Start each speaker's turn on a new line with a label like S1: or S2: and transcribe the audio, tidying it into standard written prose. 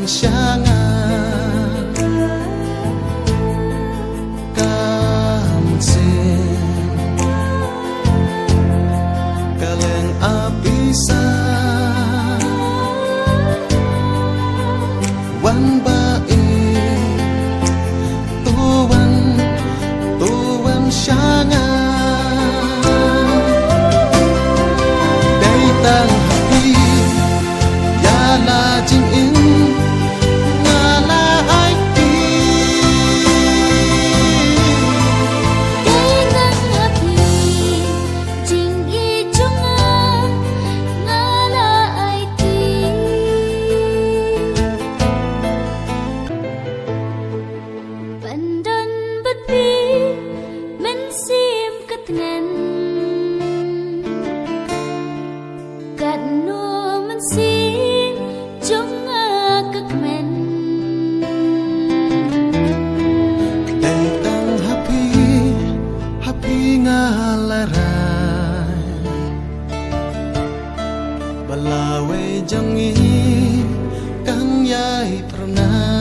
S1: sianga kamsin kaleng abisa wan bai tuan sianga tang hati ya la jing in na la ai ti
S2: dai tang hati jing i chung na la ai ti pandan bat pi men sim kat ngen kat no man si chung các men
S1: dai tang happy ngalarai balawe jangi kang yai pernah